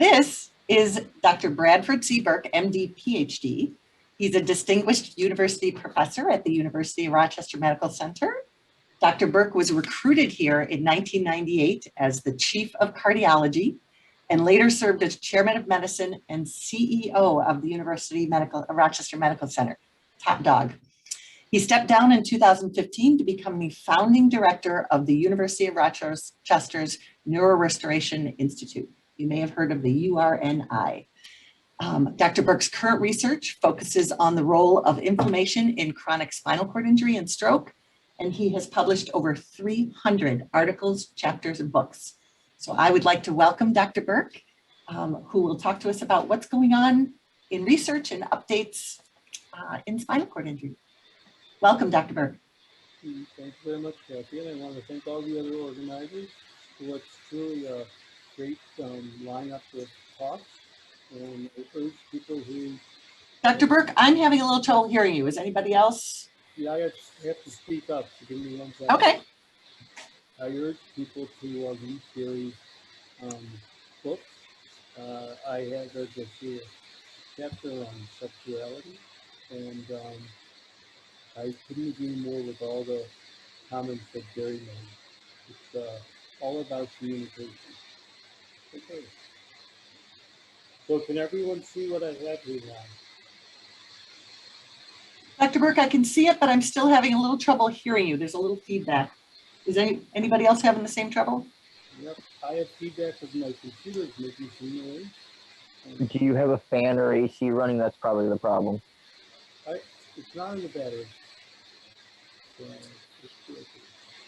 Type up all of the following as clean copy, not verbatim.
This is Dr. Bradford C. Berk, MD, PhD. He's a distinguished university professor at the University of Rochester Medical Center. Dr. Berk was recruited here in 1998 as the Chief of Cardiology and later served as Chairman of Medicine and CEO of the University Rochester Medical Center. Top dog. He stepped down in 2015 to become the founding director of the University of Rochester's Neurorestoration Institute. You may have heard of the URNI. Dr. Berk's current research focuses on the role of inflammation in chronic spinal cord injury and stroke, and he has published over 300 articles, chapters, and books. So I would like to welcome Dr. Berk, who will talk to us about what's going on in research and updates in spinal cord injury. Welcome, Dr. Berk. Thank you very much, Kathy, and I want to thank all the other organizers for what's truly a great lineup of talks, and I urge people who... Dr. Berk, I'm having a little trouble hearing you. Is anybody else? Yeah, I have to speak up, so give me 1 second. Okay. I urge people to read Gary's books. I have read the chapter on sexuality, and I couldn't agree more with all the comments that Gary made. It's all about communication. Okay. So can everyone see what I have here now? Dr. Berk, I can see it, but I'm still having a little trouble hearing you. There's a little feedback. Is anybody else having the same trouble? Yep, I have feedback because my computer is making some noise. Do you have a fan or AC running? That's probably the problem. It's not in the battery.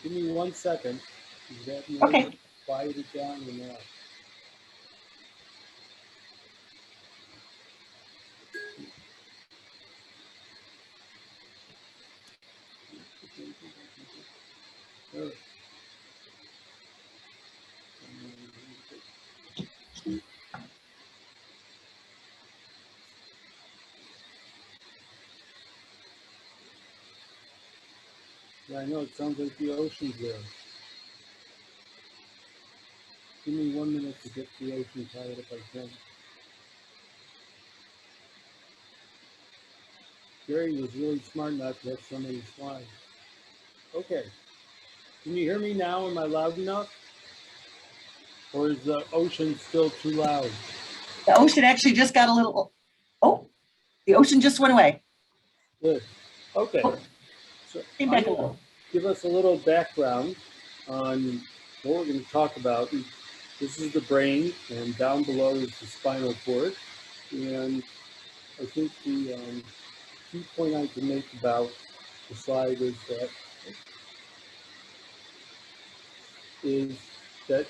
Give me 1 second. Is that okay? Quiet it down or not? Yeah, I know, it sounds like the ocean's there. Give me 1 minute to get the ocean quiet if I can. Gary was really smart not to have so many slides. Okay. Can you hear me now? Am I loud enough? Or is the ocean still too loud? The ocean actually just got a little, oh, the ocean just went away. Good. Okay. Oh, so came back a little. Give us a little background on what we're going to talk about. This is the brain, and down below is the spinal cord. And I think the key point I can make about the slide is that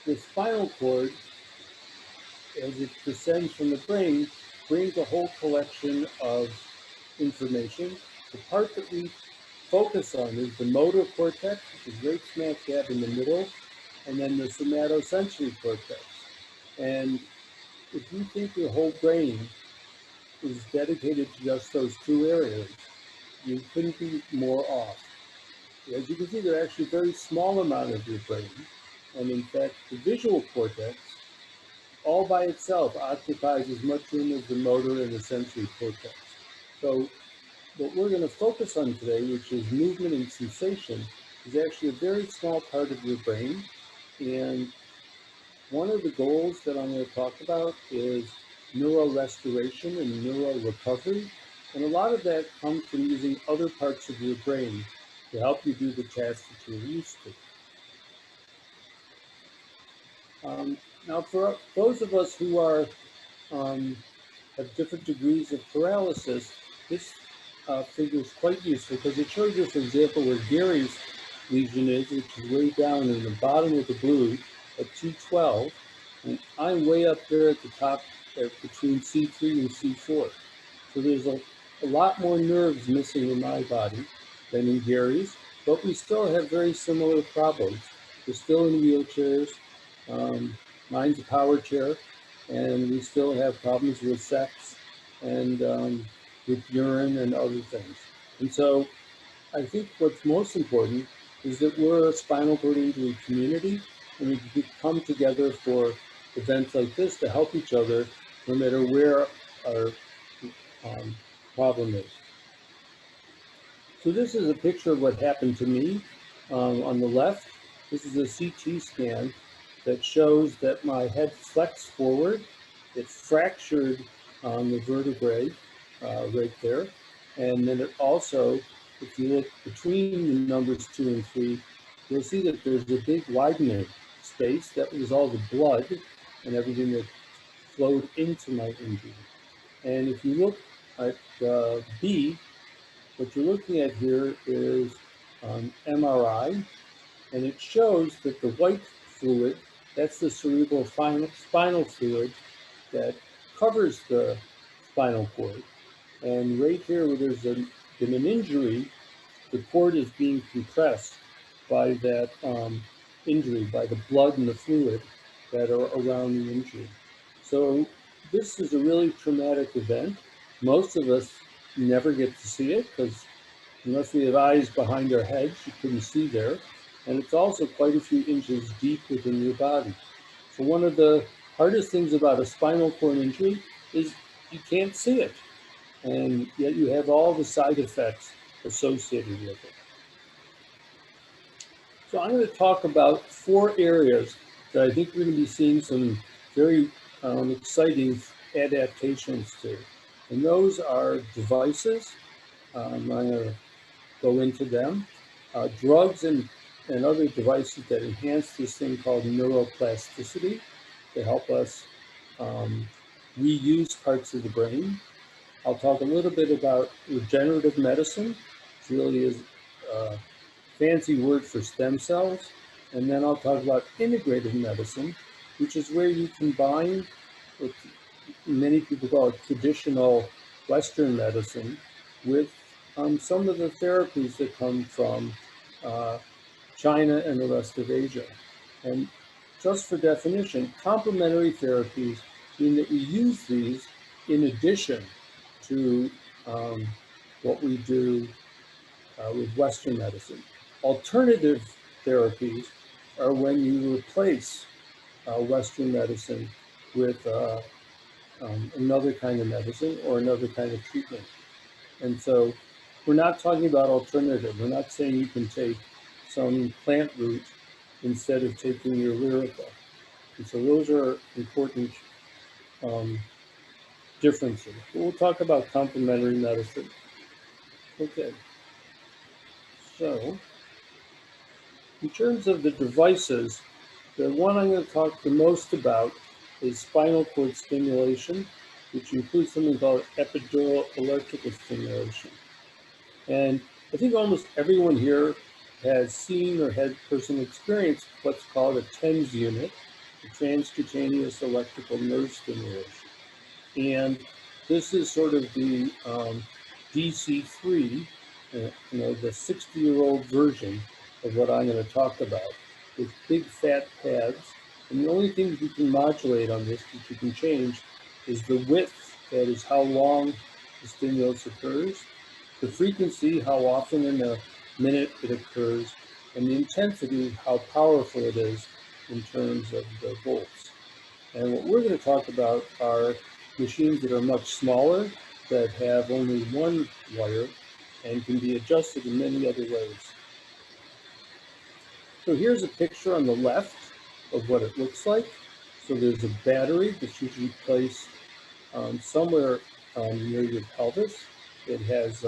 the spinal cord, as it descends from the brain, brings a whole collection of information. The part that we focus on is the motor cortex, which is right smack dab in the middle, and then the somatosensory cortex. And if you think your whole brain is dedicated to just those two areas, you couldn't be more off. As you can see, they're actually a very small amount of your brain. And in fact, the visual cortex, all by itself, occupies as much room as the motor and the sensory cortex. So what we're going to focus on today, which is movement and sensation, is actually a very small part of your brain. And one of the goals that I'm going to talk about is neurorestoration and neurorecovery. And a lot of that comes from using other parts of your brain to help you do the tasks that you're used to. Now, for those of us who are have different degrees of paralysis, this figure is quite useful because it shows you, for example, where Gary's lesion is, which is way down in the bottom of the blue at T12, and I'm way up there at the top between C3 and C4. So there's a lot more nerves missing in my body than in Gary's, but we still have very similar problems. We're still in wheelchairs. Mine's a power chair, and we still have problems with sex and with urine and other things. And so I think what's most important is that we're a spinal cord injury community, and we come together for events like this to help each other no matter where our problem is. So this is a picture of what happened to me. On the left, this is a CT scan that shows that my head flexed forward. It fractured the vertebrae right there. And then it also, if you look between the numbers 2 and 3, you'll see that there's a big widening space. That was all the blood and everything that flowed into my injury. And if you look at B, what you're looking at here is MRI, and it shows that the white fluid, that's the cerebral spinal fluid that covers the spinal cord. And right here where there's been an injury, the cord is being compressed by that injury, by the blood and the fluid that are around the injury. So this is a really traumatic event. Most of us never get to see it because unless we have eyes behind our heads, you couldn't see there. And it's also quite a few inches deep within your body. So one of the hardest things about a spinal cord injury is you can't see it. And yet you have all the side effects associated with it. So I'm going to talk about 4 areas that I think we're going to be seeing some very exciting adaptations to. And those are devices. I'm going to go into them. Drugs and other devices that enhance this thing called neuroplasticity to help us reuse parts of the brain. I'll talk a little bit about regenerative medicine, which really is a fancy word for stem cells. And then I'll talk about integrative medicine, which is where you combine what many people call traditional Western medicine with some of the therapies that come from China and the rest of Asia. And just for definition, complementary therapies mean that we use these in addition to what we do with Western medicine. Alternative therapies are when you replace Western medicine with another kind of medicine or another kind of treatment. And so we're not talking about alternative. We're not saying you can take some plant root instead of taking your lyrica. And so those are important differences. But we'll talk about complementary medicine. Okay. So in terms of the devices, the one I'm going to talk the most about is spinal cord stimulation, which includes something called epidural electrical stimulation. And I think almost everyone here has seen or had personal experience what's called a TENS unit, a transcutaneous electrical nerve stimulation. And this is sort of the DC-3, the 60-year-old version of what I'm going to talk about, with big fat pads. And the only thing you can modulate on this, that you can change, is the width, that is how long the stimulus occurs, the frequency, how often in a minute it occurs, and the intensity, how powerful it is in terms of the volts. And what we're going to talk about are machines that are much smaller, that have only one wire, and can be adjusted in many other ways. So here's a picture on the left of what it looks like. So there's a battery that's usually placed somewhere near your pelvis. It has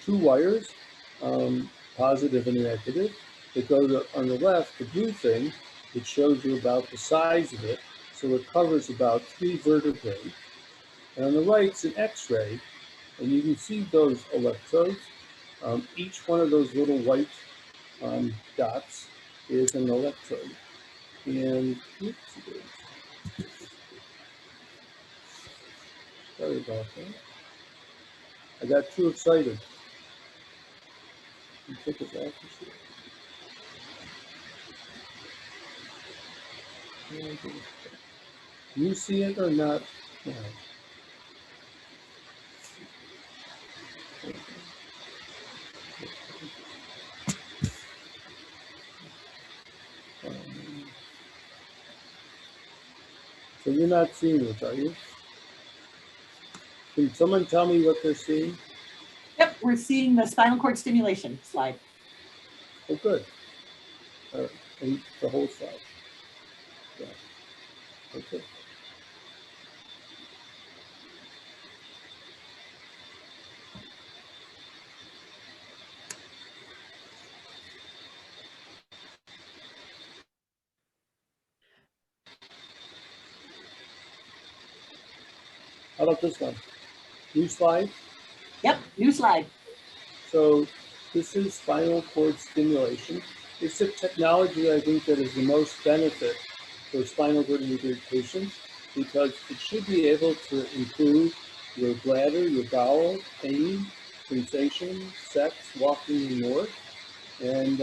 2 wires, positive and negative, that go to, on the left, the blue thing, it shows you about the size of it. So it covers about 3 vertebrae. And on the right, it's an X-ray, and you can see those electrodes. Each one of those little white dots is an electrode. And, oops, sorry about that. I got too excited. Take it back. You see it or not? No. So you're not seeing this, are you? Can someone tell me what they're seeing? Yep, we're seeing the spinal cord stimulation slide. Oh, good. And the whole slide. Yeah. Okay. How about this one? New slide. Yep, new slide. So this is spinal cord stimulation. It's a technology I think that is the most benefit for spinal cord injured patients because it should be able to improve your bladder, your bowel, pain, sensation, sex, walking, and more. And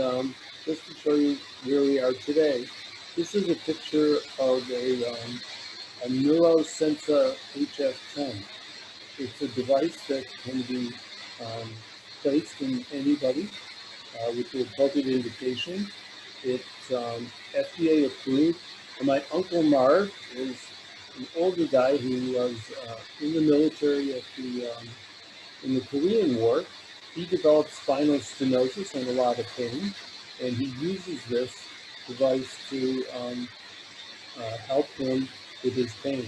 just to show you where we are today, this is a picture of a Neurosensa HF10. It's a device that can be placed in anybody with the appropriate indication. It's FDA approved. And my uncle Marv is an older guy who was in the military in the Korean War. He developed spinal stenosis and a lot of pain, and he uses this device to help him with his pain.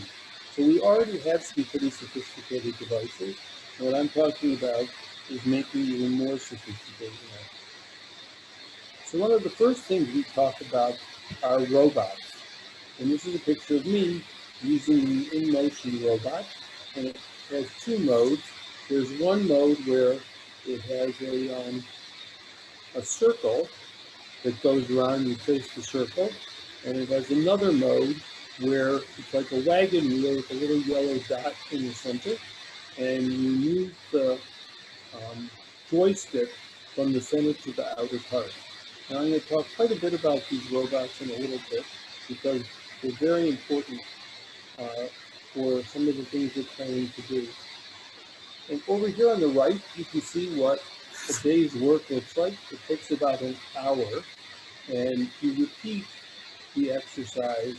So we already have some pretty sophisticated devices. And what I'm talking about is making even more sophisticated. So one of the first things we talk about are robots. And this is a picture of me using the InMotion robot. And it has two modes. There's one mode where it has a circle that goes around, you trace the circle. And it has another mode where it's like a wagon wheel with a little yellow dot in the center. And you move the joystick from the center to the outer part. Now I'm going to talk quite a bit about these robots in a little bit because they're very important for some of the things we're planning to do. And over here on the right, you can see what a day's work looks like. It takes about an hour, and you repeat the exercise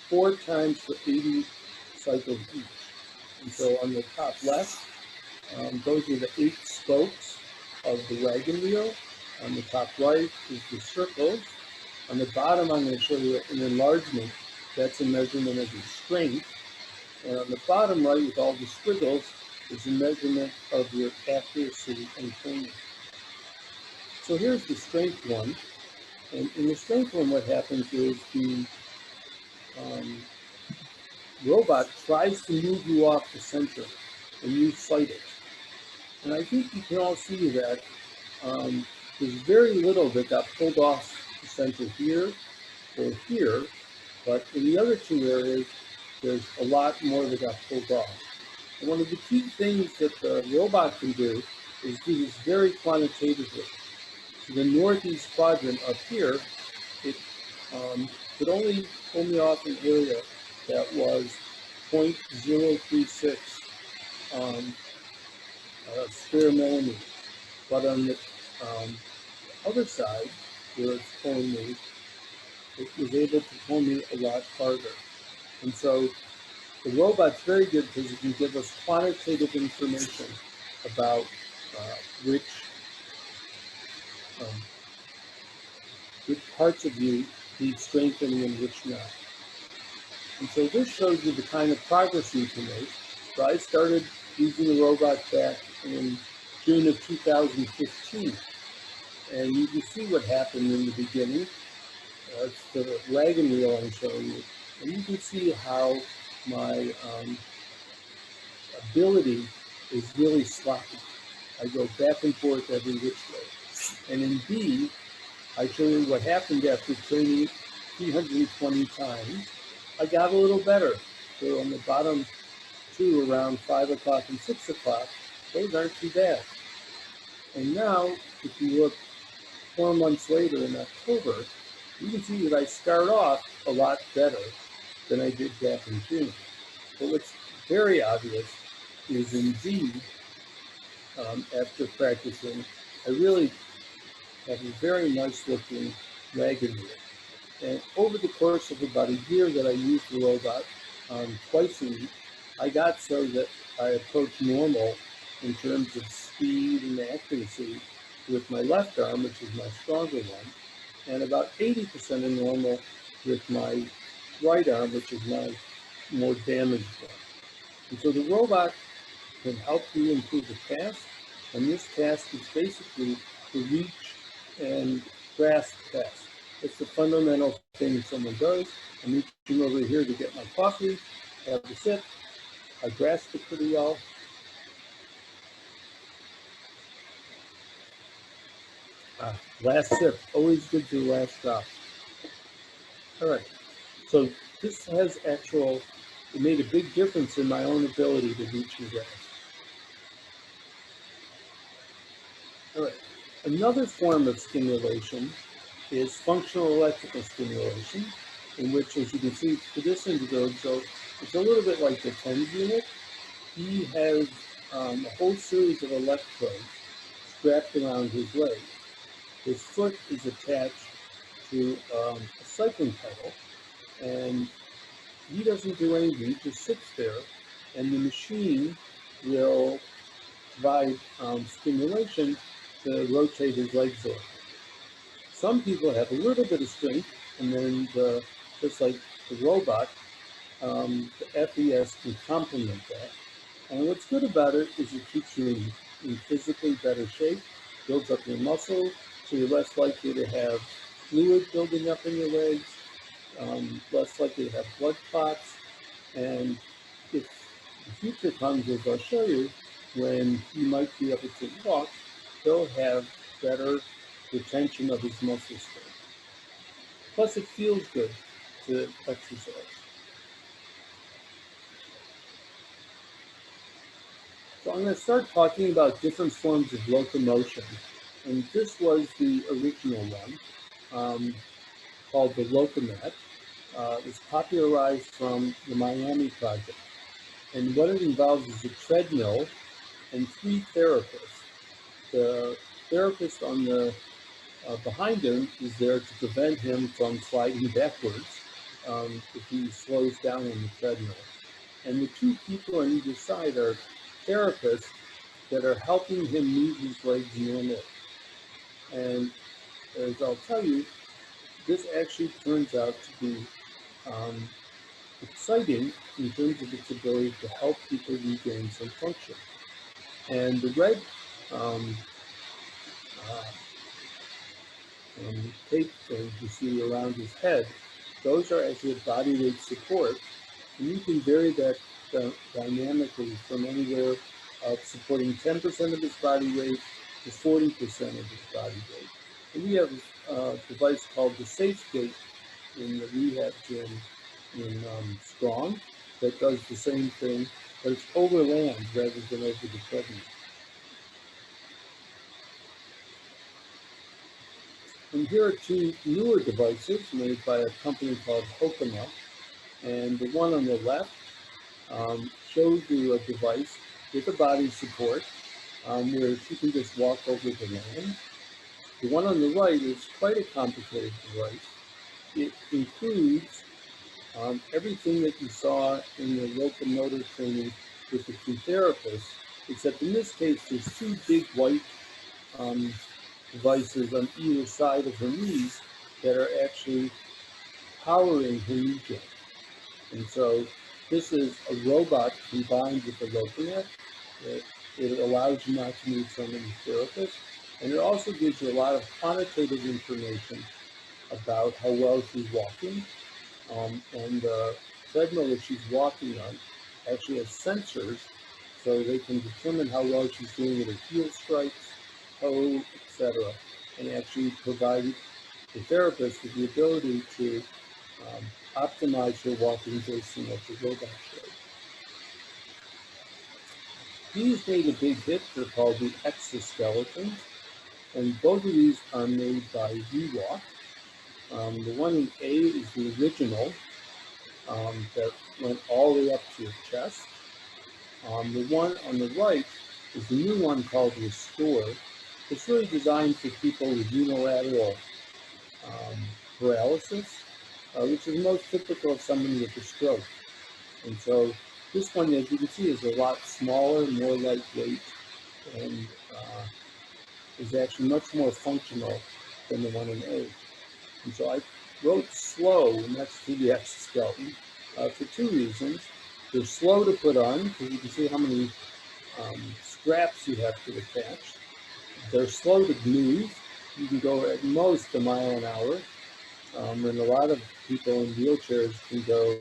4 times for 80 cycles each. And so on the top left, those are the 8 spokes of the wagon wheel. On the top right is the circles. On the bottom, I'm going to show you an enlargement. That's a measurement of your strength. And on the bottom right, with all the squiggles, is a measurement of your accuracy and training. So here's the strength one. And in the strength one, what happens is the robot tries to move you off the center, and you fight it. And I think you can all see that there's very little that got pulled off the center here or here, but in the other 2 areas, there's a lot more that got pulled off. And one of the key things that the robot can do is do this very quantitatively. So the northeast quadrant up here, it could only pull me off an area that was 0.036 square millimeter. But on the other side, where it's pulling me, it was able to pull me a lot farther. And so the robot's very good because it can give us quantitative information about which parts of you need strengthening and which not. And so this shows you the kind of progress you can make. So I started using the robot back in June of 2015. And you can see what happened in the beginning. It's the wagon wheel I'm showing you. And you can see how my ability is really sloppy. I go back and forth every which way. And in B, I show you what happened after training 320 times. I got a little better. So on the bottom 2, around 5 o'clock and 6 o'clock, those aren't too bad. And now, if you look 4 months later in October, you can see that I start off a lot better than I did back in June. But what's very obvious is in Z, after practicing, I really have a very nice looking wagon wheel. And over the course of about a year that I used the robot twice a week, I got so that I approached normal in terms of speed and accuracy with my left arm, which is my stronger one, and about 80% of normal with my right arm, which is my more damaged one. And so the robot can help you improve a task, and this task is basically the reach and grasp task. It's the fundamental thing someone does. I'm reaching over here to get my coffee, have a sip. I grasp it pretty well. Last sip, always good to the last drop. All right, so this has it made a big difference in my own ability to reach and grasp. All right, another form of stimulation is functional electrical stimulation, in which, as you can see, for this individual, it's a little bit like the TENS unit. He has a whole series of electrodes strapped around his leg. His foot is attached to a cycling pedal, and he doesn't do anything, he just sits there, and the machine will provide stimulation to rotate his legs over. Some people have a little bit of strength, and then just like the robot, the FES can complement that. And what's good about it is it keeps you in physically better shape, builds up your muscle, so you're less likely to have fluid building up in your legs, less likely to have blood clots. And if the future comes, as I'll show you, when you might be able to walk, he'll have better retention of his muscle strength. Plus, it feels good to exercise. So I'm going to start talking about different forms of locomotion. And this was the original one, called the Locomat. It was popularized from the Miami project. And what it involves is a treadmill and 3 therapists. The therapist on the behind him is there to prevent him from sliding backwards if he slows down on the treadmill. And the 2 people on either side are therapists that are helping him move his legs normally. And as I'll tell you, this actually turns out to be exciting in terms of its ability to help people regain some function. And the red tape things you see around his head, those are actually body weight support. And you can vary that dynamically from anywhere supporting 10% of his body weight to 40% of his body weight. And we have a device called the SafeGate in the rehab gym in Strong that does the same thing, but it's over land rather than over the treadmill. And here are 2 newer devices made by a company called Hokama. And the one on the left shows you a device with a body support where you can just walk over the land. The one on the right is quite a complicated device. It includes everything that you saw in the locomotor training with the 2 therapists, except in this case, there's 2 big white devices on either side of her knees that are actually powering her knee joint. And so this is a robot combined with the Locomat. It allows you not to need so many therapists. And it also gives you a lot of quantitative information about how well she's walking. And the treadmill that she's walking on actually has sensors, so they can determine how well she's doing with her heel strikes, toe, etc., and actually provide the therapist with the ability to optimize her walking based on what the robot shows. These made a big hit. They're called the exoskeletons, and both of these are made by VWalk. The one in A is the original that went all the way up to your chest. The one on the right is the new one called Restore. It's really designed for people with unilateral paralysis, which is most typical of somebody with a stroke. And so this one, as you can see, is a lot smaller, more lightweight, and is actually much more functional than the one in A. And so I wrote slow next to the exoskeleton for two reasons. They're slow to put on, because you can see how many straps you have to attach. They're slow to move. You can go at most a mile an hour. And a lot of people in wheelchairs can go,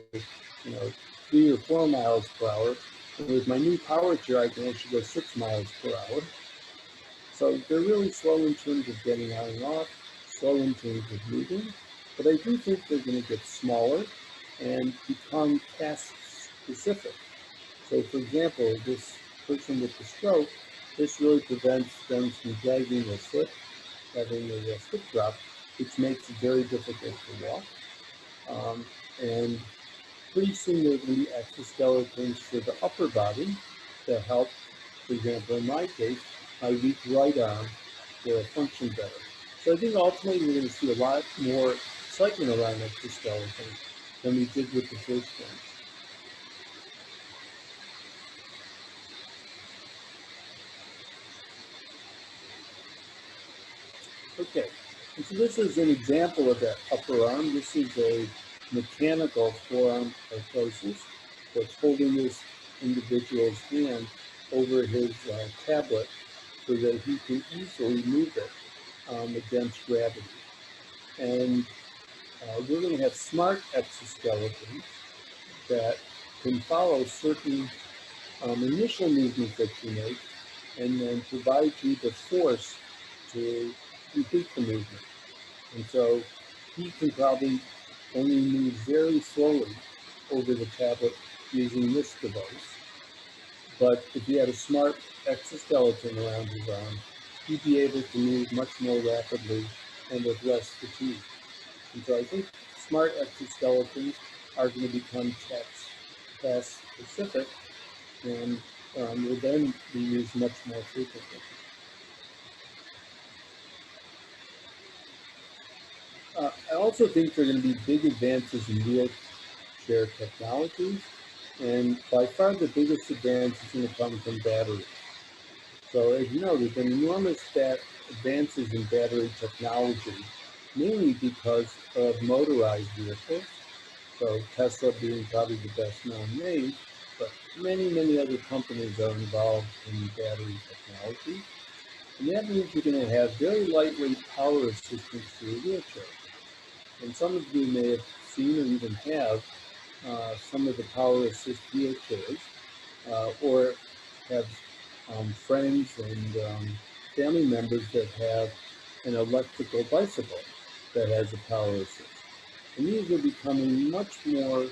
3 or 4 miles per hour. And with my new power chair, I can actually go 6 miles per hour. So they're really slow in terms of getting on and off, slow in terms of moving, but I do think they're going to get smaller and become task specific. So for example, this person with the stroke, this really prevents them from dragging their foot, having a foot drop, which makes it very difficult to walk. And pretty soon there are going to be exoskeletons for the upper body that help, for example, in my case, my weak right arm to function better. So I think ultimately we're going to see a lot more excitement around exoskeletons than we did with the first one. Okay, and so this is an example of that upper arm. This is a mechanical forearm orthosis that's holding this individual's hand over his tablet so that he can easily move it against gravity. And we're going to have smart exoskeletons that can follow certain initial movements that you make and then provide you the force to complete the movement. And so he can probably only move very slowly over the tablet using this device. But if he had a smart exoskeleton around his arm, he'd be able to move much more rapidly and with less fatigue. And so I think smart exoskeletons are going to become task specific and will then be used much more frequently. I also think there are going to be big advances in wheelchair technologies, and by far the biggest advance is going to come from batteries. So as you know, there's been enormous advances in battery technology, mainly because of motorized vehicles. So Tesla being probably the best known name, but many, many other companies are involved in battery technology. And that means you're going to have very lightweight power assistance for your wheelchair. And some of you may have seen or even have some of the power assist wheelchairs or have friends and family members that have an electrical bicycle that has a power assist. And these are becoming much more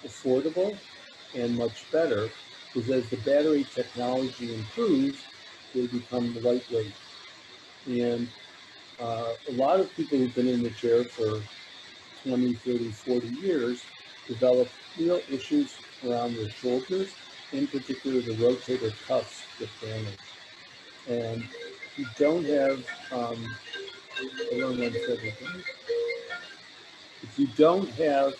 affordable and much better because as the battery technology improves, they become lightweight. And a lot of people who've been in the chair for 20, 30, 40 years develop real issues around their shoulders, in particular the rotator cuffs get damaged. And you don't have, hold on 1 second, if you don't have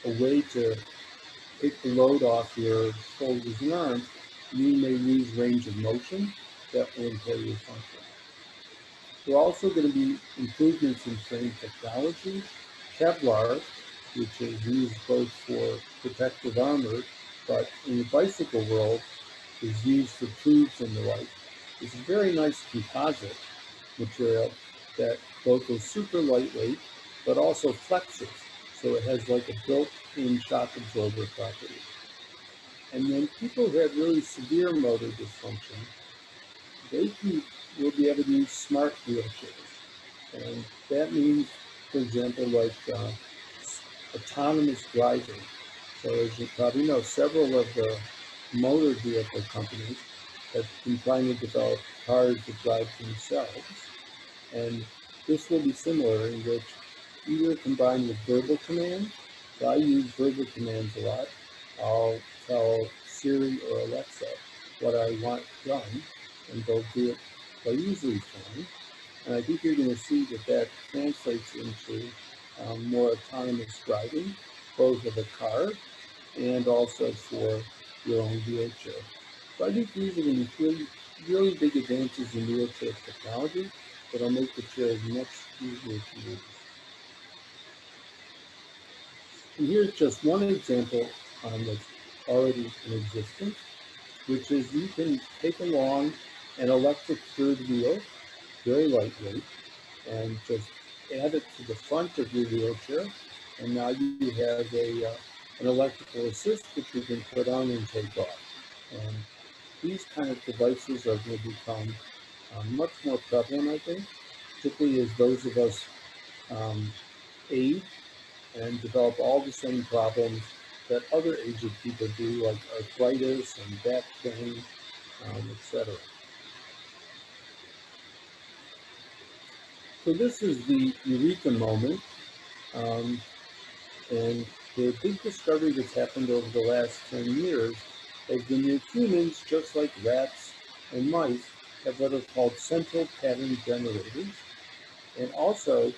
a way to take the load off your shoulders and arms, you may lose range of motion that will impair your function. There are also going to be improvements in frame technology. Kevlar, which is used both for protective armor, but in the bicycle world is used for tubes and the like. It's a very nice composite material that both is super lightweight, but also flexes. So it has like a built-in shock absorber property. And then people who have really severe motor dysfunction, will be able to use smart wheelchairs. And that means, for example, like autonomous driving. So as you probably know, several of the motor vehicle companies have been trying to develop cars that drive themselves. And this will be similar in which either combined with verbal commands. So I use verbal commands a lot. I'll tell Siri or Alexa what I want done, and they'll do it quite easily for me. And I think you're going to see that that translates into more autonomous driving, both of a car and also for your own wheelchair. So I think these are going to be really big advances in wheelchair technology that'll make the chairs much easier to use. And here's just one example that's already in existence, which is you can take along an electric third wheel, very lightweight, and just add it to the front of your wheelchair. And now you have an electrical assist that you can put on and take off. And these kind of devices are going to become much more prevalent, I think, particularly as those of us age and develop all the same problems that other aged people do, like arthritis and back pain, etc. So this is the eureka moment, and the big discovery that's happened over the last 10 years has been that humans, just like rats and mice, have what are called central pattern generators. And also,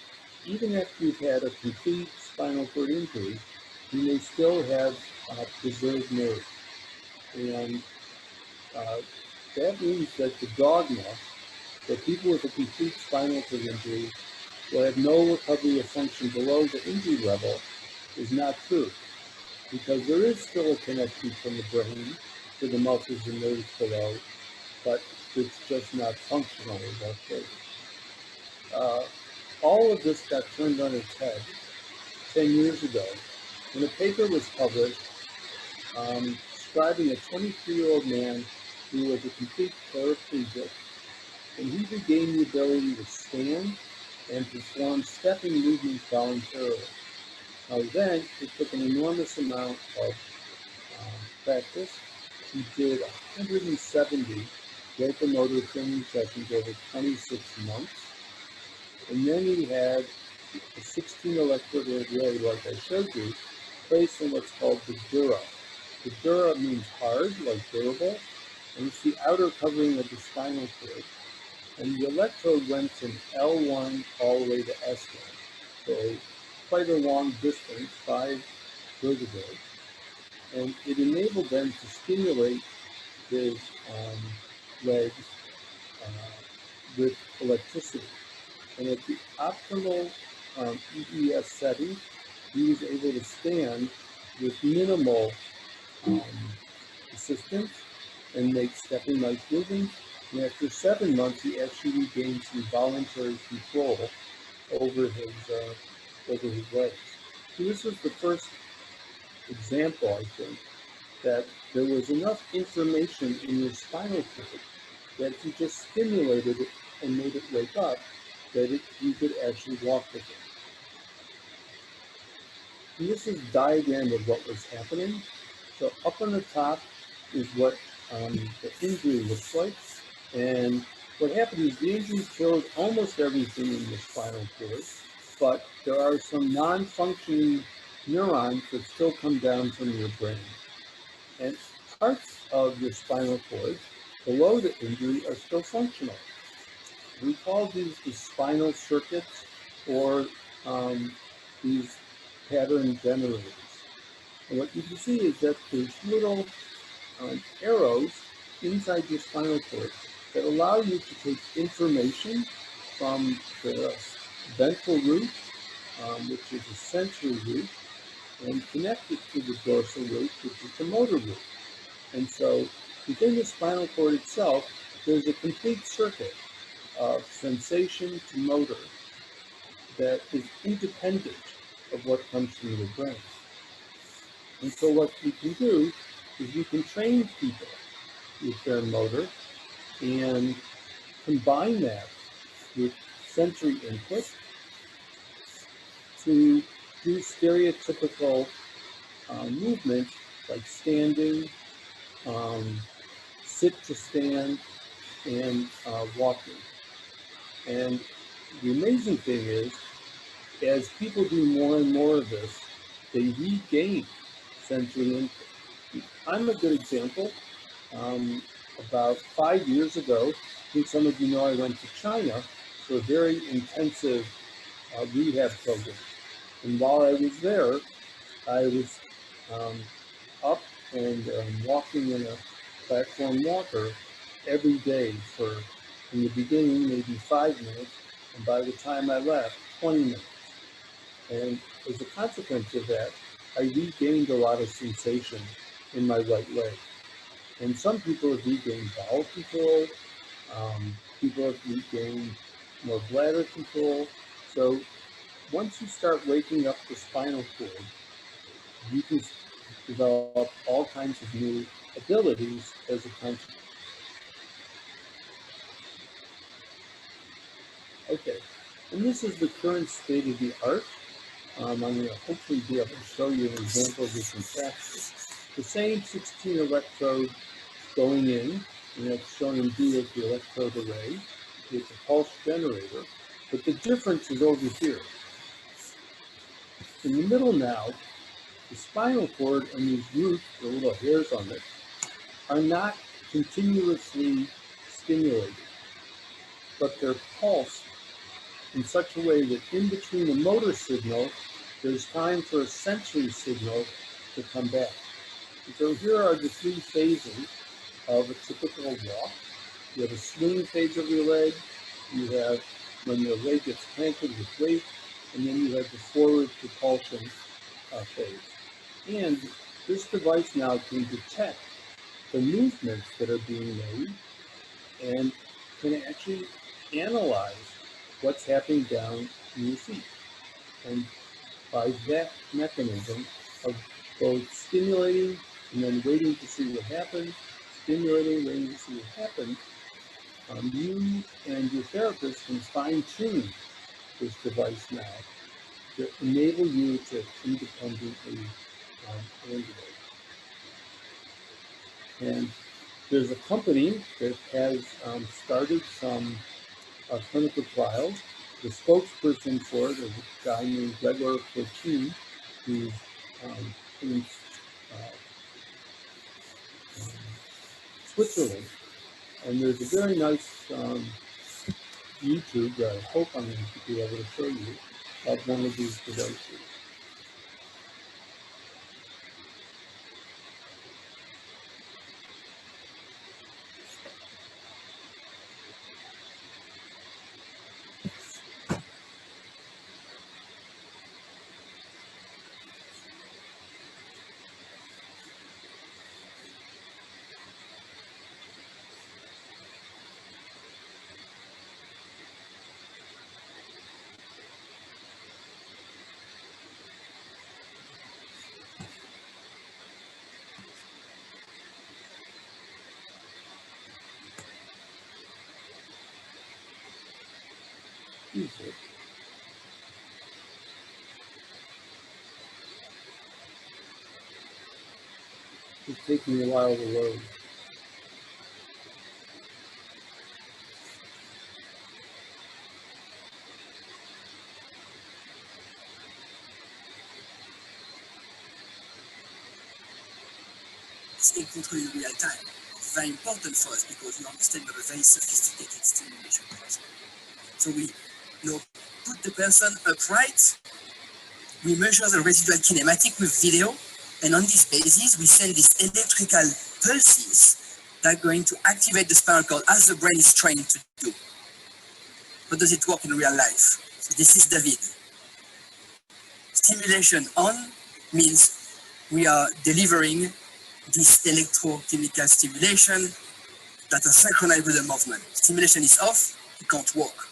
even after you've had a complete spinal cord injury, you may still have preserved nerve. And that means that the dogma that people with a complete spinal cord injury will have no recovery of function below the injury level is not true, because there is still a connection from the brain to the muscles and nerves below, but it's just not functional in that case. All of this got turned on its head 10 years ago when a paper was published describing a 23-year-old man who was a complete paraplegic, and he regained the ability to stand and perform stepping movements voluntarily. Now then, it took an enormous amount of practice. He did 170 locomotor training sessions over 26 months. And then he had a 16 electrode array, like I showed you, placed in what's called the dura. The dura means hard, like durable, and it's the outer covering of the spinal cord. And the electrode went from L1 all the way to S1, so quite a long distance, 5 vertebrae. And it enabled them to stimulate his legs with electricity. And at the optimal EES setting, he was able to stand with minimal assistance and make stepping-like movements. And after 7 months, he actually regained some voluntary control over his legs. So this was the first example, I think, that there was enough information in your spinal cord that if you just stimulated it and made it wake up, that you could actually walk with it. And this is a diagram of what was happening. So up on the top is what the injury looks like. And what happened is the injury killed almost everything in the spinal cord, but there are some non-functioning neurons that still come down from your brain. And parts of your spinal cord below the injury are still functional. We call these the spinal circuits, or these pattern generators. And what you can see is that there's little arrows inside your spinal cord that allow you to take information from the ventral root, which is a sensory root, and connect it to the dorsal root, which is the motor root. And so within the spinal cord itself, there's a complete circuit of sensation to motor that is independent of what comes from your brain. And so what you can do is you can train people with their motor and combine that with sensory input to do stereotypical movements like standing, sit to stand, and walking. And the amazing thing is, as people do more and more of this, they regain sensory input. I'm a good example. About 5 years ago, I think some of you know I went to China for a very intensive rehab program. And while I was there, I was up and walking in a platform walker every day for, in the beginning, maybe 5 minutes, and by the time I left, 20 minutes. And as a consequence of that, I regained a lot of sensation in my right leg. And some people have regained bowel control, people have regained more bladder control. So once you start waking up the spinal cord, you can develop all kinds of new abilities as a consequence. Okay, and this is the current state of the art. I'm going to hopefully be able to show you an example of this in practice. The same 16 electrodes going in, and that's shown in blue as the electrode array with the pulse generator, but the difference is over here. In the middle now, the spinal cord and these roots, the little hairs on it, are not continuously stimulated, but they're pulsed in such a way that in between the motor signal, there's time for a sensory signal to come back. And so here are the 3 phases of a typical walk. You have a swing phase of your leg, you have when your leg gets planted with weight, and then you have the forward propulsion phase. And this device now can detect the movements that are being made and can actually analyze what's happening down in your feet. And by that mechanism of both stimulating and then waiting to see what happens, stimulating, waiting to see what happens, you and your therapist can fine-tune this device now to enable you to independently ambulate. And there's a company that has started some clinical trials. The spokesperson for it is a guy named Bradford C, who's in Switzerland. And there's a very nice YouTube that I hope I'm going to be able to show you of one of these devices. Music. It's taking a while to load. It's in control in real time. It's very important for us because we understand we have a very sophisticated stimulation process. So we put the person upright, we measure the residual kinematic with video, and on this basis, we send these electrical pulses that are going to activate the spinal cord as the brain is trained to do. How does it work in real life? So this is David. Stimulation on means we are delivering this electrochemical stimulation that are synchronized with the movement. Stimulation is off, he can't walk.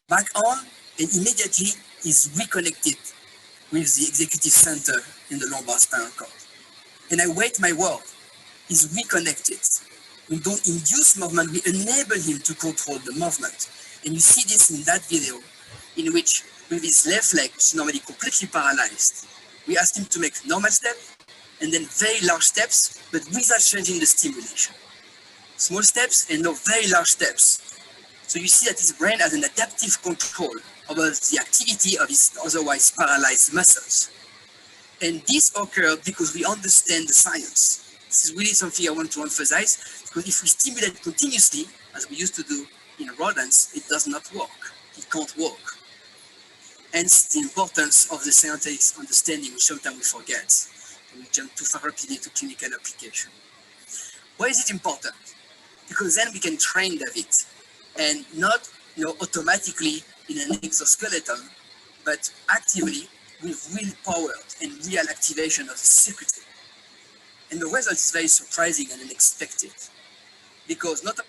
Back on, and immediately is reconnected with the executive center in the lumbar spinal cord. And I wait my word, he's reconnected. We don't induce movement, we enable him to control the movement. And you see this in that video, in which with his left leg, which is normally completely paralyzed, we ask him to make normal step, and then very large steps, but without changing the stimulation. Small steps and no very large steps. So you see that his brain has an adaptive control over the activity of his otherwise paralyzed muscles. And this occurred because we understand the science. This is really something I want to emphasize, because if we stimulate continuously, as we used to do in rodents, it does not work. he can't walk. Hence the importance of the scientific understanding, which sometimes we forget. We jump too far rapidly to clinical application. Why is it important? Because then we can train David, and not automatically in an exoskeleton, but actively with real power and real activation of the circuitry. And the result is very surprising and unexpected, because not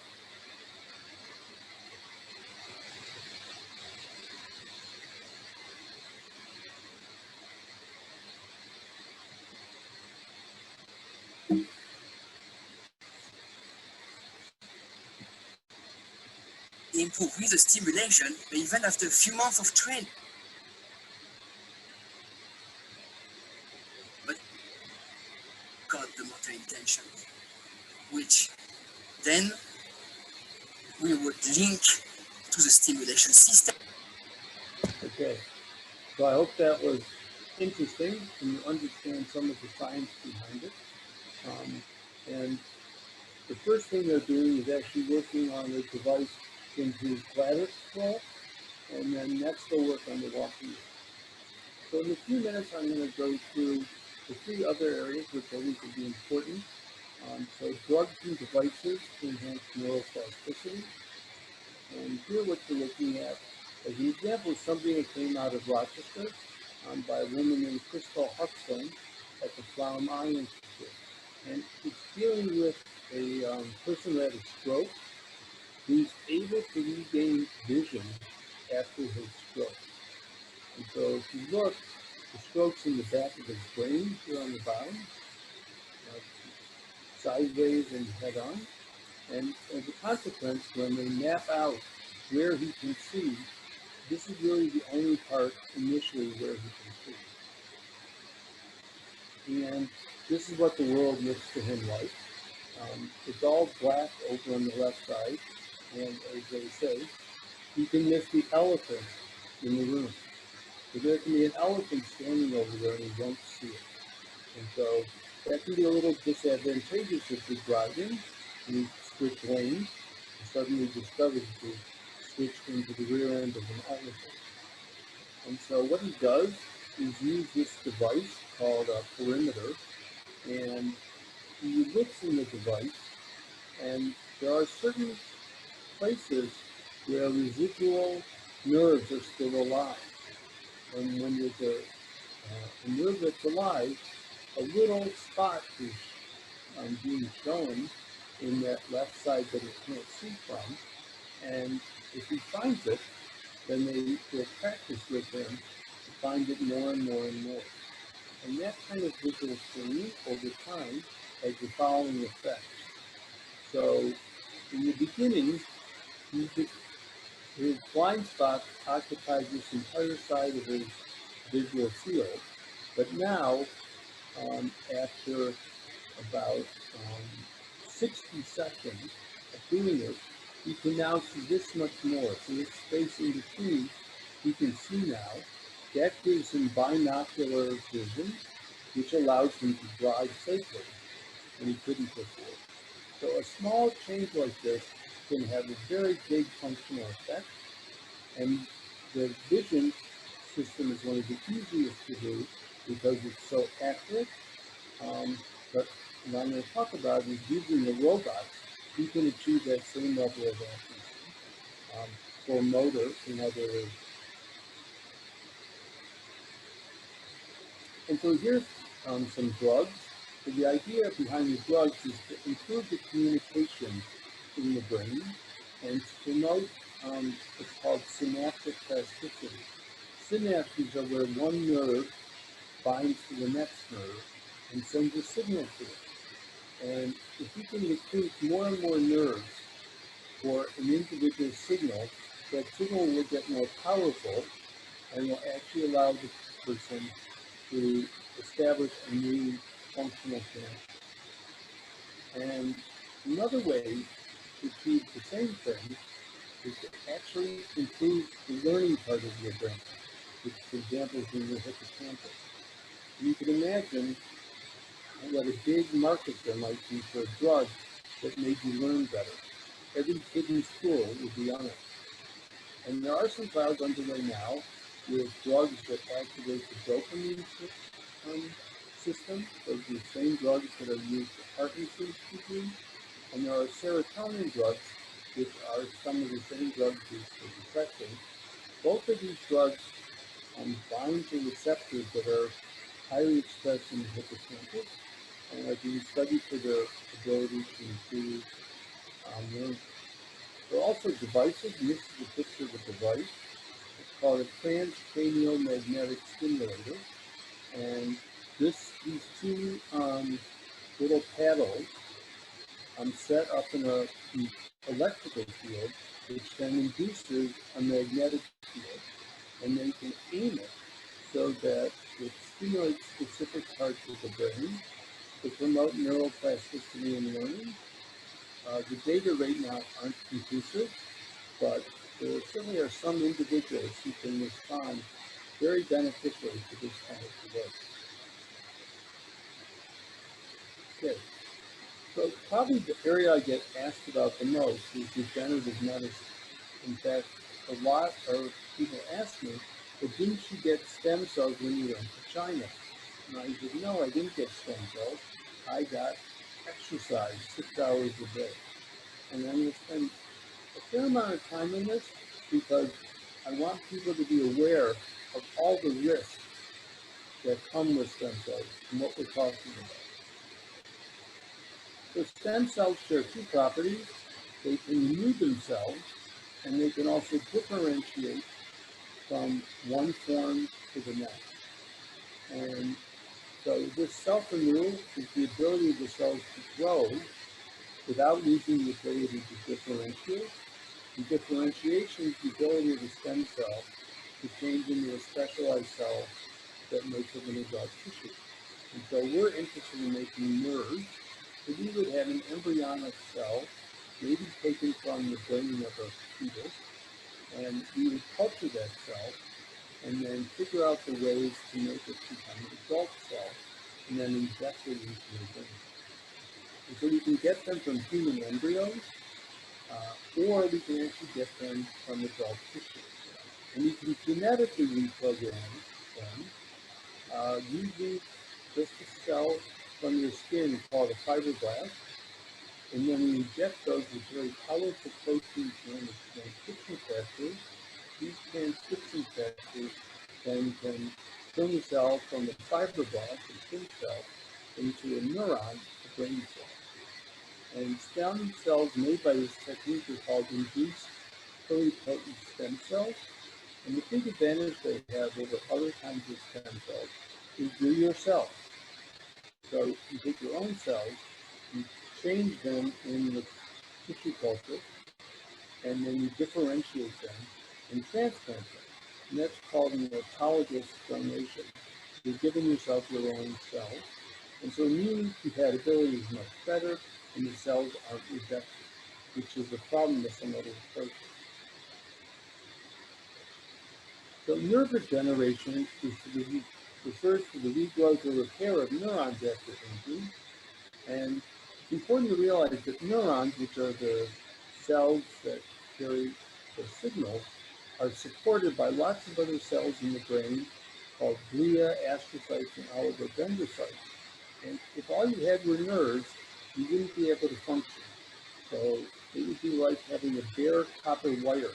improve with the stimulation, but even after a few months of training. But got the motor intention, which then we would link to the stimulation system. Okay, so I hope that was interesting and you understand some of the science behind it. And the first thing they're doing is actually working on the device into bladder control, and then next they'll work on the walking. So in a few minutes, I'm going to go through the three other areas which I think will be important. So drugs and devices to enhance neuroplasticity. And here what you're looking at as an example is something that came out of Rochester by a woman named Crystal Huxton at the Flower Eye Institute. And it's dealing with a person who had a stroke who's able to regain vision after his stroke. And so if you look, the stroke's in the back of his brain here on the bottom, sideways and head on. And as a consequence, when they map out where he can see, this is really the only part initially where he can see. And this is what the world looks to him like. It's all black over on the left side. And as they say, you can miss the elephant in the room. So there can be an elephant standing over there and you don't see it. And so that can be a little disadvantageous if you're driving and you switch lanes and suddenly discover that you switch into the rear end of an elephant. And so what he does is use this device called a perimeter, and he looks in the device, and there are certain places where residual nerves are still alive. And when there's a nerve that's alive, a little spot is being shown in that left side that he can't see from. And if he finds it, then they'll practice with him to find it more and more and more. And that kind of visual training over time has the following effects. So in the beginning, his blind spot occupies this entire side of his visual field. But now, after about 60 seconds of doing it, you can now see this much more. So this space in between, you can see now. That gives him binocular vision, which allows him to drive safely, and he couldn't before. So a small change like this can have a very big functional effect, and the vision system is one of the easiest to do because it's so accurate. But what I'm going to talk about is using the robots, you can achieve that same level of accuracy for motor in other areas. And so here's some drugs. So the idea behind the drugs is to improve the communication in the brain and to promote what's called synaptic plasticity. Synapses are where one nerve binds to the next nerve and sends a signal to it. And if you can recruit more and more nerves for an individual signal, that signal will get more powerful and will actually allow the person to establish a new functional connection. And another way to achieve the same thing is to actually improve the learning part of your brain, which, for example, is in the hippocampus. You can imagine what a big market there might be for a drug that made you learn better. Every kid in school would be on it. And there are some trials underway now with drugs that activate the dopamine system. Those are the same drugs that are used for Parkinson's disease. And there are serotonin drugs, which are some of the same drugs used for depression. Both of these drugs bind to receptors that are highly expressed in the hippocampus and are being studied for their ability to improve learning. There are also devices, and this is a picture of a device. It's called a transcranial magnetic stimulator. And these two little paddles set up in an electrical field, which then induces a magnetic field. And then you can aim it so that it stimulates specific parts of the brain to promote neuroplasticity and learning. The data right now aren't conclusive, but there certainly are some individuals who can respond very beneficially to this kind of device. Okay, so probably the area I get asked about the most is regenerative medicine. In fact, a lot of people ask me, well, didn't you get stem cells when you went to China? And I said, no, I didn't get stem cells. I got exercise 6 hours a day. And I'm going to spend a fair amount of time on this because I want people to be aware of all the risks that come with stem cells and what we're talking about. So stem cells share two properties. They can renew themselves, and they can also differentiate from one form to the next. And so this self-renewal is the ability of the cells to grow without losing the ability to differentiate. And differentiation is the ability of the stem cell to change into a specialized cell that makes it an adult tissue. And so we're interested in making nerves. So we would have an embryonic cell, maybe taken from the brain of a fetus, and we would culture that cell and then figure out the ways to make it become an adult cell and then inject it into the brain. And so we can get them from human embryos, or we can actually get them from adult tissue. And you can genetically reprogram them using just a cell from your skin called a fibroblast. And then we inject those with very powerful proteins known as transcription factors. These transcription factors then can turn the cell from the fibroblast, a skin cell, into a neuron, a brain cell. And stem cells made by this technique are called induced pluripotent stem cells. And the big advantage they have over other kinds of stem cells is they're yourself. So you take your own cells, you change them in the tissue culture, and then you differentiate them and transplant them. And that's called an autologous donation. You're giving yourself your own cells. And so immune compatibility is much better, and the cells aren't rejected, which is a problem with some other approaches. So nerve regeneration refers to the regrowth or repair of neurons after injury. And it's important to realize that neurons, which are the cells that carry the signals, are supported by lots of other cells in the brain called glia, astrocytes, and oligodendrocytes. And if all you had were nerves, you wouldn't be able to function. So it would be like having a bare copper wire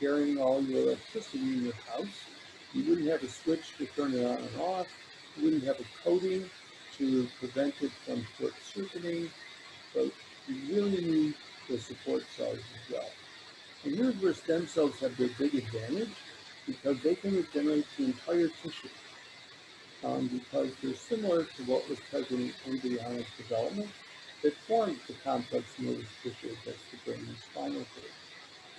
carrying all your electricity in your house. You wouldn't have a switch to turn it on and off. You wouldn't have a coating to prevent it from short-circuiting. So you really need the support cells as well. And here's where stem cells have their big advantage, because they can regenerate the entire tissue. Because they're similar to what was present in embryonic development that formed the complex nervous tissue that's the brain and spinal cord.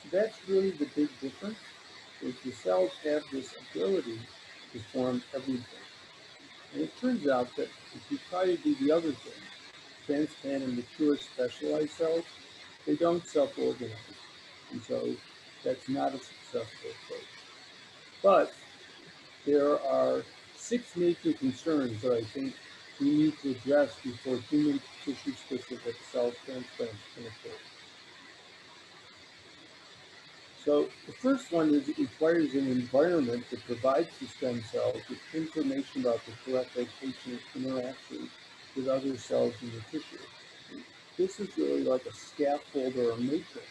So that's really the big difference, is the cells have this ability to form everything. And it turns out that if you try to do the other thing, transplant and mature specialized cells, they don't self-organize. And so that's not a successful approach. But there are 6 major concerns that I think we need to address before human tissue-specific cell transplants can occur. So the first one is it requires an environment that provides the stem cells with information about the correct location of interaction with other cells in the tissue. This is really like a scaffold or a matrix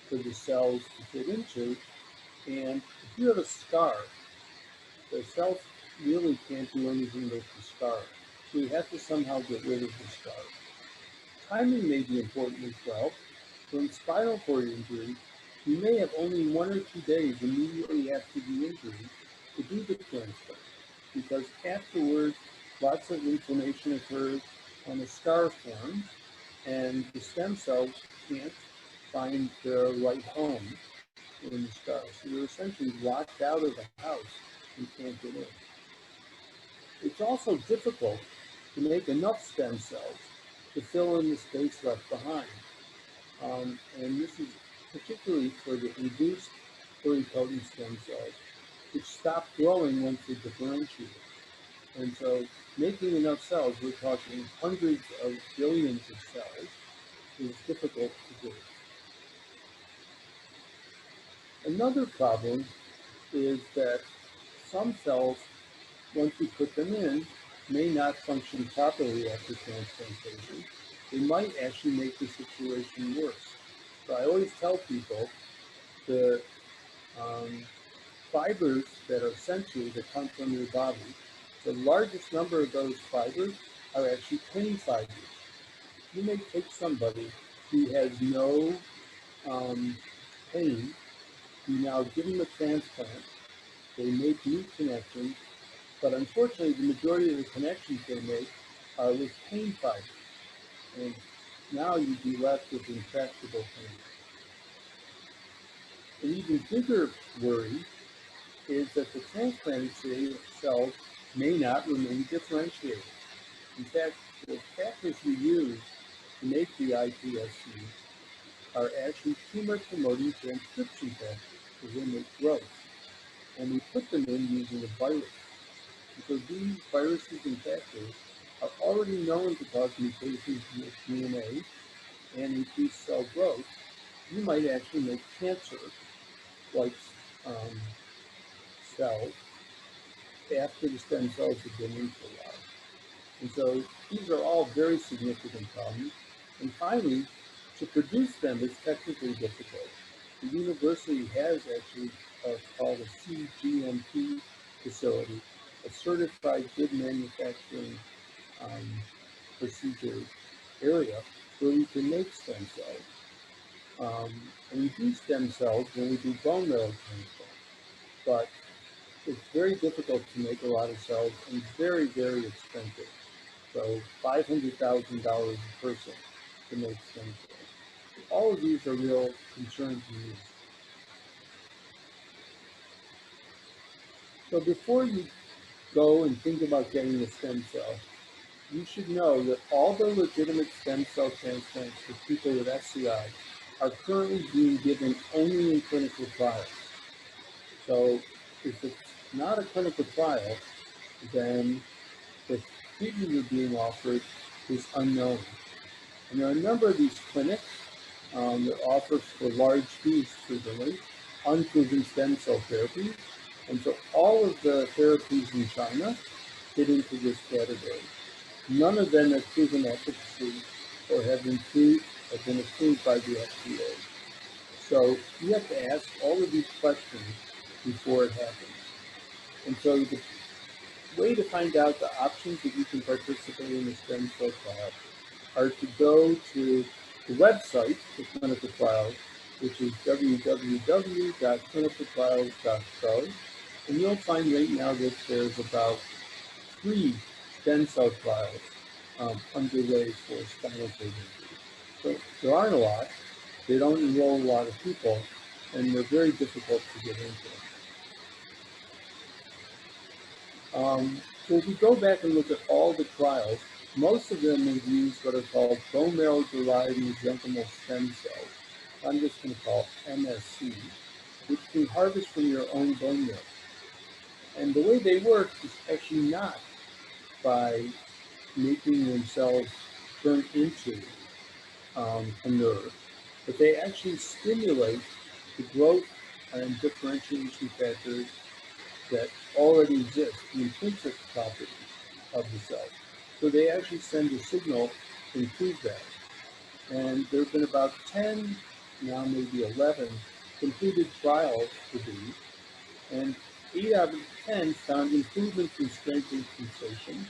for the cells to fit into. And if you have a scar, the cells really can't do anything with the scar. So you have to somehow get rid of the scar. Timing may be important as well. So in spinal cord injury, you may have only 1 or 2 days immediately after the injury to do the transplant, because afterwards, lots of inflammation occurs and a scar forms, and the stem cells can't find their right home in the scar. So you're essentially locked out of the house and can't get in. It's also difficult to make enough stem cells to fill in the space left behind. And this is particularly for the induced pluripotent stem cells, which stop growing once they differentiate. And so making enough cells, we're talking hundreds of billions of cells, is difficult to do. Another problem is that some cells, once we put them in, may not function properly after transplantation. They might actually make the situation worse. So I always tell people the fibers that are sent to you that come from your body, the largest number of those fibers are actually pain fibers. You may take somebody who has no pain, you now give them a transplant, they make new connections, but unfortunately the majority of the connections they make are with pain fibers. And now you'd be left with intractable pain. An even bigger worry is that the transplanted cells may not remain differentiated. In fact, the factors we use to make the iPSCs are actually tumor-promoting transcription factors to limit growth. And we put them in using a virus. And so these viruses and factors are already known to cause mutations in the DNA and increase cell growth. You might actually make cancer-like cells after the stem cells have been in for a while. And so these are all very significant problems. And finally, to produce them is technically difficult. The university has actually called a CGMP facility, a certified good manufacturing procedure area where we can make stem cells. And we do stem cells when we do bone marrow transplant, but it's very difficult to make a lot of cells and very, very expensive. So $500,000 a person to make stem cells. All of these are real concerns to me. So before you go and think about getting a stem cell, you should know that all the legitimate stem cell transplants for people with SCI are currently being given only in clinical trials. So if it's not a clinical trial, then the treatment you're being offered is unknown. And there are a number of these clinics that offer for large fees frequently unproven stem cell therapies. And so all of the therapies in China fit into this category. None of them have proven efficacy or have been approved by the FDA. So you have to ask all of these questions before it happens. And so the way to find out the options that you can participate in the stem cell trial are to go to the website for clinical trials, which is www.clinicaltrials.gov. And you'll find right now that there's about 3 stem cell trials underway for spinal cord injury. So there aren't a lot. They don't enroll a lot of people, and they're very difficult to get into. So if we go back and look at all the trials, most of them have used what are called bone marrow-derived mesenchymal stem cells. I'm just going to call MSC, which can harvest from your own bone marrow. And the way they work is actually not by making themselves turn into a nerve, but they actually stimulate the growth and differentiation factors that already exist, the intrinsic properties of the cell. So they actually send a signal to improve that. And there have been about 10, now maybe 11, completed trials to these, and 8 out of 10 found improvements in strength and sensation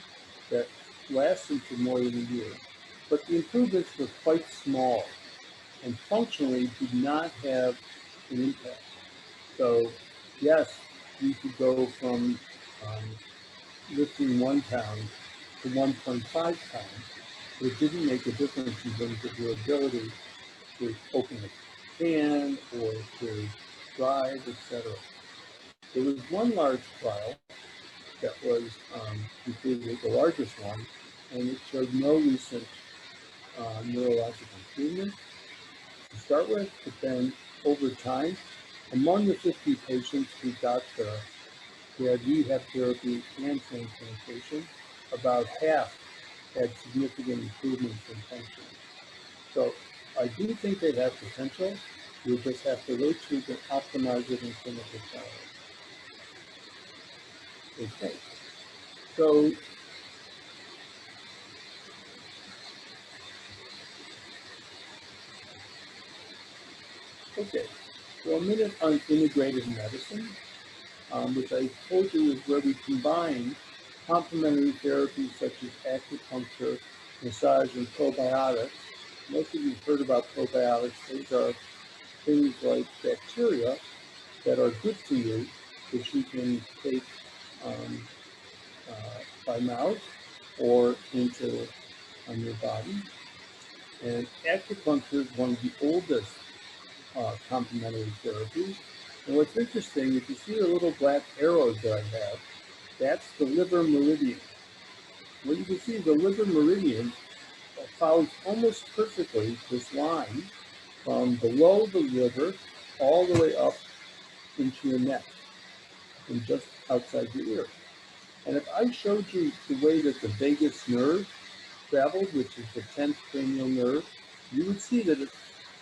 that lasted for more than a year. But the improvements were quite small and functionally did not have an impact. So yes, you could go from lifting 1 pound to 1.5 pounds, but it didn't make a difference in terms of your ability to open a can or to drive, etc. There was one large trial that was completed, the largest one, and it showed no recent neurological improvement to start with, but then over time, among the 50 patients who got who had rehab therapy and transplantation, about half had significant improvements in function. So I do think they have potential. We just have to wait till we can optimize it in clinical trials. Okay. So okay. So a minute on integrative medicine, which I told you is where we combine complementary therapies such as acupuncture, massage, and probiotics. Most of you have heard about probiotics. Those are things like bacteria that are good for you, which you can take by mouth or into on your body. And acupuncture is one of the oldest complementary therapies. And what's interesting, if you see the little black arrows that I have, that's the liver meridian. What you can see, the liver meridian follows almost perfectly this line from below the liver all the way up into your neck and just outside your ear. And if I showed you the way that the vagus nerve travels, which is the 10th cranial nerve, you would see that it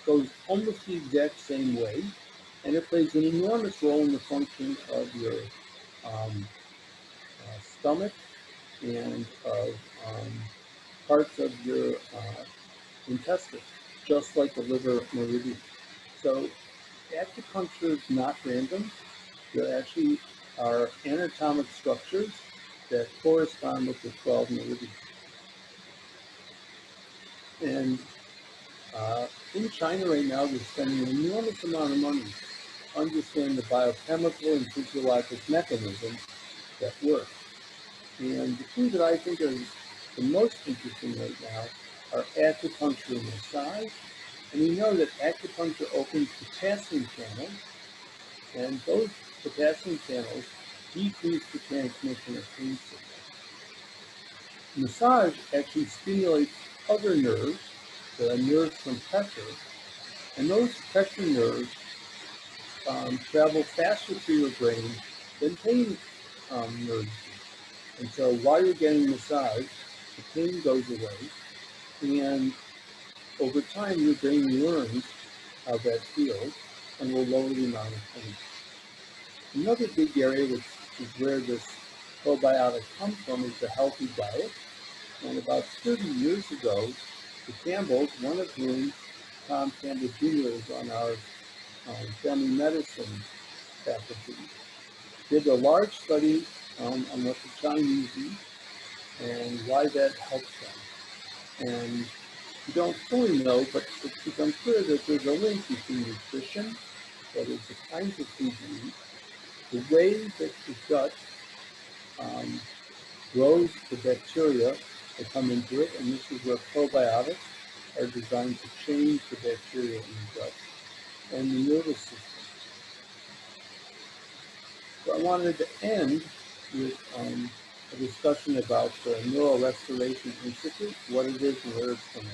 goes almost the exact same way, and it plays an enormous role in the function of your stomach and of parts of your intestine, just like the liver meridian. So acupuncture is not random. There actually are anatomic structures that correspond with the 12 meridians. And in China right now, they're spending an enormous amount of money to understand the biochemical and physiologic mechanisms that work. And the two that I think are the most interesting right now are acupuncture and massage. And we know that acupuncture opens potassium channels, and those potassium channels decrease the transmission of pain signals. Massage actually stimulates other nerves, the nerves from pressure, and those pressure nerves travel faster through your brain than pain nerves do. And so while you're getting massage, the pain goes away, and over time your brain learns how that feels and will lower the amount of pain. Another big area, which is where this probiotic comes from, is the healthy diet. And about 30 years ago, the Campbells, one of whom, Tom Campbell Jr., is on our family medicine faculty, did a large study on what the Chinese eat and why that helps them. And we don't fully know, but it's become clear that there's a link between nutrition, that is the kinds of food you eat, the way that the gut grows the bacteria that come into it, and this is where probiotics are designed to change the bacteria in the gut, and the nervous system. So I wanted to end with a discussion about the Neurorestoration Institute, what it is and where it's going to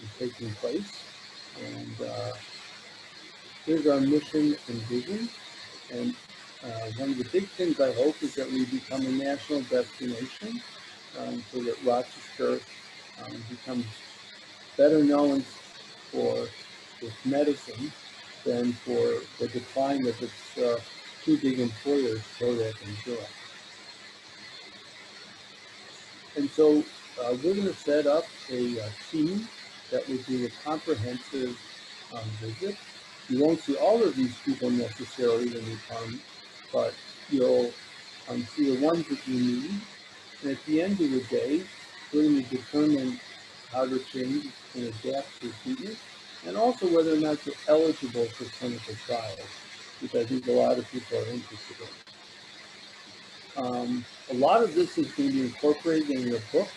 be taking place. And here's our mission and vision. And one of the big things I hope is that we become a national destination so that Rochester becomes better known for its medicine than for the decline of its two big employers, Kodak and Zurich. And so we're going to set up a team that will do a comprehensive visit. You won't see all of these people necessarily when you come, but you'll see the ones that you need. And at the end of the day, we're going to determine how to change and adapt to treatment, and also whether or not you're eligible for clinical trials, which I think a lot of people are interested in. A lot of this is going to be incorporated in a book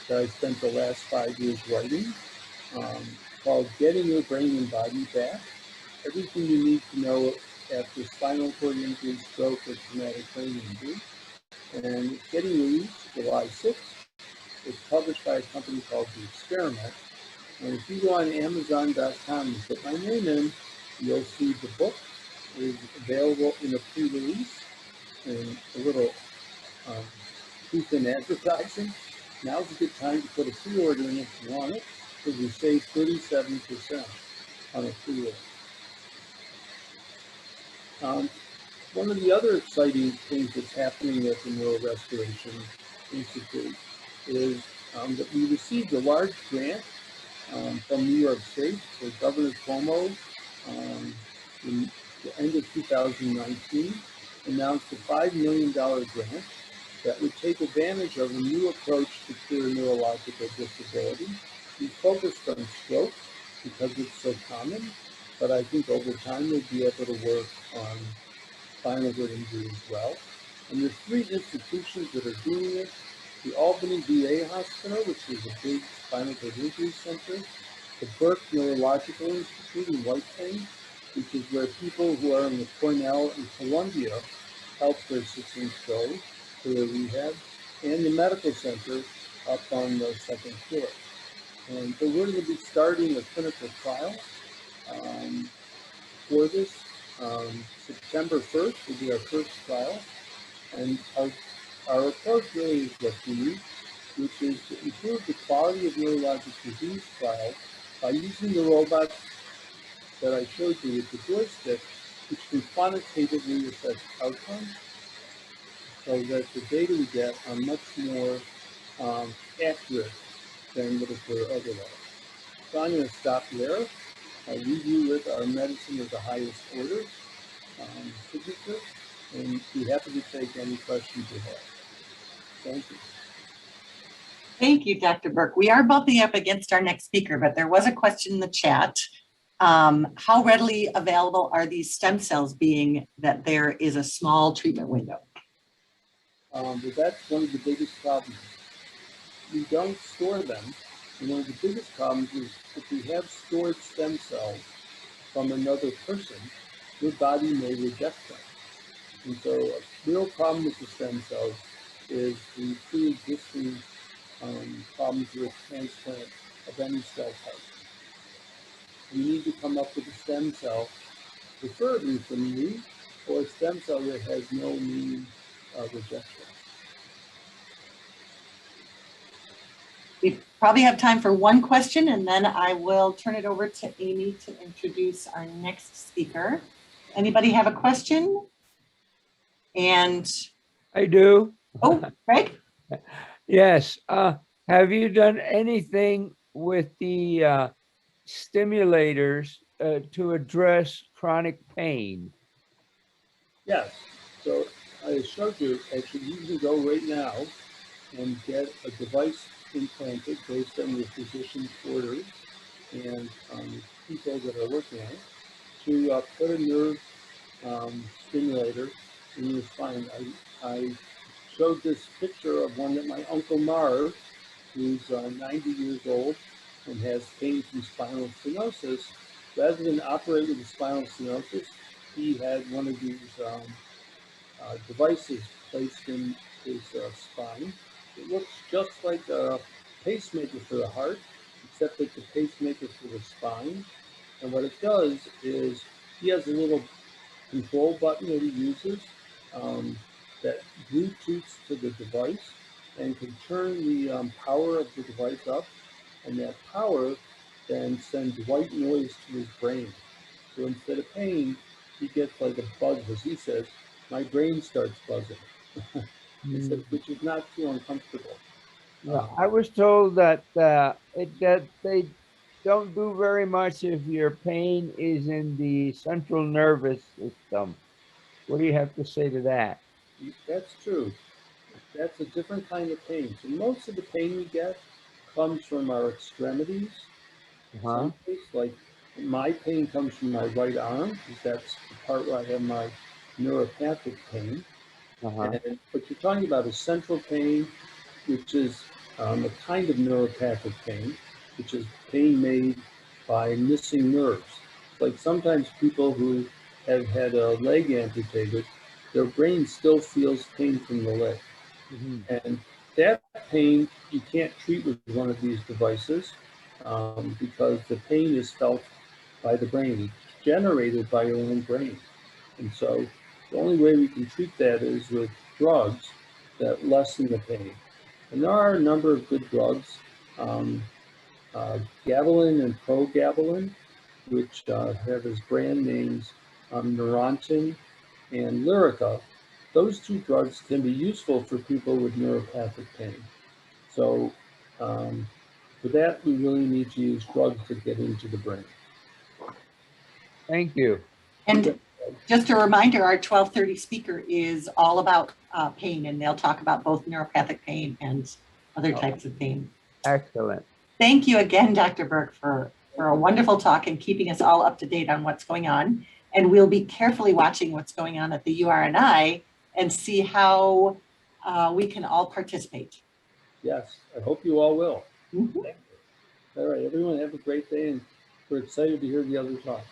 that I spent the last 5 years writing, called Getting Your Brain and Body Back. Everything you need to know after spinal cord injury, stroke, or traumatic brain injury. And it's getting released July 6th. It's published by a company called The Experiment. And if you go on Amazon.com and put my name in, you'll see the book is available in a pre-release and a little proof in advertising. Now's a good time to put a pre-order in if you want it, because we save 37% on a pre-order. One of the other exciting things that's happening at the Neurorestoration Institute is that we received a large grant from New York State. So Governor Cuomo, in the end of 2019, announced a $5 million grant that would take advantage of a new approach to cure neurological disability. We focused on stroke because it's so common, but I think over time we'll be able to work on spinal cord injury as well. And there's 3 institutions that are doing it. The Albany VA Hospital, which is a big spinal cord injury center. The Berk Neurological Institute in White Plains, which is where people who are in the Cornell and Columbia healthcare systems go for their rehab. And the medical center up on the 2nd floor. And so we're going to be starting a clinical trial for this. September 1st will be our first trial, and our approach really is what we need, which is to improve the quality of neurologic disease trials by using the robot that I showed you with the joystick, which can quantitatively assess outcomes, so that the data we get are much more accurate than would occur otherwise. So I'm going to stop there. I leave you with our medicine of the highest order signature, and be happy to take any questions you have. Thank you. Thank you, Dr. Berk. We are bumping up against our next speaker, but there was a question in the chat. How readily available are these stem cells, being that there is a small treatment window? But that's one of the biggest problems. We don't store them. And one of the biggest problems is if we have stored stem cells from another person, your body may reject them. And so a real problem with the stem cells is the pre-existing problems with transplant of any cell type. We need to come up with a stem cell, preferably from you, or a stem cell that has no mean rejection. We probably have time for one question, and then I will turn it over to Amy to introduce our next speaker. Anybody have a question? And I do. oh, Greg? Yes. Have you done anything with the stimulators to address chronic pain? Yes. So I showed you, actually, you can go right now and get a device implanted based on your physician's orders and people that are working on it to put a nerve stimulator in your spine. I showed this picture of one that my Uncle Marv, who's 90 years old and has pain from spinal stenosis. Rather than operate with a spinal stenosis, he had one of these devices placed in his spine. It looks just like a pacemaker for the heart, except it's a pacemaker for the spine. And what it does is he has a little control button that he uses that Bluetooths to the device and can turn the power of the device up, and that power then sends white noise to his brain. So instead of pain, he gets like a buzz, as he says, my brain starts buzzing, which is not too uncomfortable. Yeah, I was told that that they don't do very much if your pain is in the central nervous system. What do you have to say to that? That's true. That's a different kind of pain. So most of the pain we get comes from our extremities. Huh? Some case, like my pain comes from my right arm, because that's the part where I have my neuropathic pain. Uh-huh. But you're talking about a central pain, which is a kind of neuropathic pain, which is pain made by missing nerves. Like sometimes people who have had a leg amputated, their brain still feels pain from the leg. Mhm. And that pain you can't treat with one of these devices because the pain is felt by the brain. It's generated by your own brain. And so the only way we can treat that is with drugs that lessen the pain. And there are a number of good drugs, gabalin and progabalin, which have as brand names Neurontin and Lyrica. Those two drugs can be useful for people with neuropathic pain. So for that, we really need to use drugs to get into the brain. Thank you. And just a reminder, our 12:30 speaker is all about pain, and they'll talk about both neuropathic pain and other types of pain. Excellent. Thank you again, Dr. Berk, for a wonderful talk and keeping us all up to date on what's going on. And we'll be carefully watching what's going on at the URNI and see how we can all participate. Yes, I hope you all will. Mhm. Thank you. All right, everyone have a great day, and we're excited to hear the other talks.